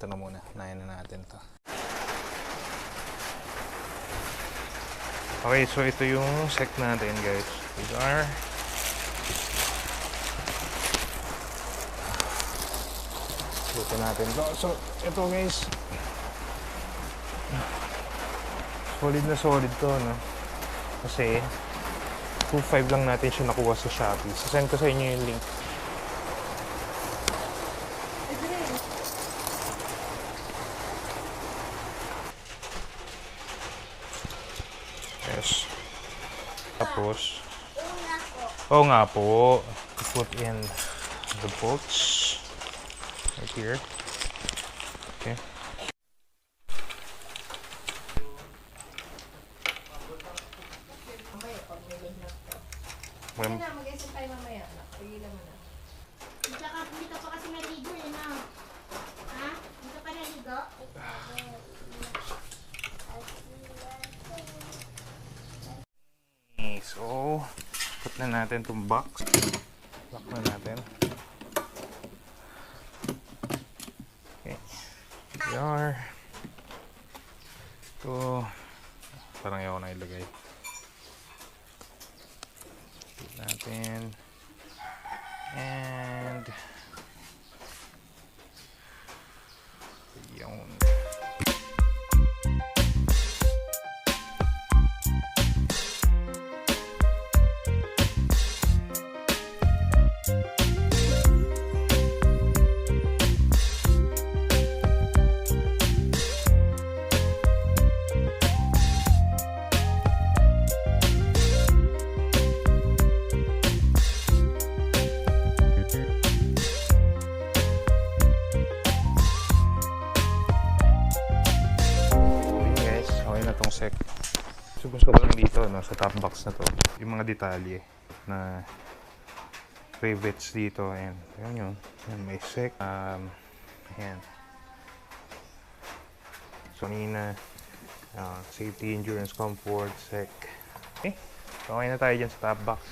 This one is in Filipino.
ito na muna. Unahin na natin to. Okay, so ito yung sec natin, guys. These are buti natin to. So, ito guys, solid to, no? Kasi 2.5 lang natin siya nakuha sa Shopee. So, send ko sa inyo yung link. Yes. Tapos, oo nga po, to put in the bolts right here. Okay. Kaya na, mag-isip tayo mamaya. Pigilan mo na. Tsaka dito pa kasi naligo eh, no? Ha? Dito pa naligo? Okay, so, put na natin itong box. Lock na natin. Okay. Here we are. Ito, parang ayaw na ilagay. Put natin. And yun. Sec. So gusto ko lang dito, no, sa top box na to, yung mga detalye na rivets dito. Ayan, ayan yun. Ayan, may sec. Ayan. So, kanina, safety, endurance, comfort, sec. Okay. So, okay na tayo dyan sa top box.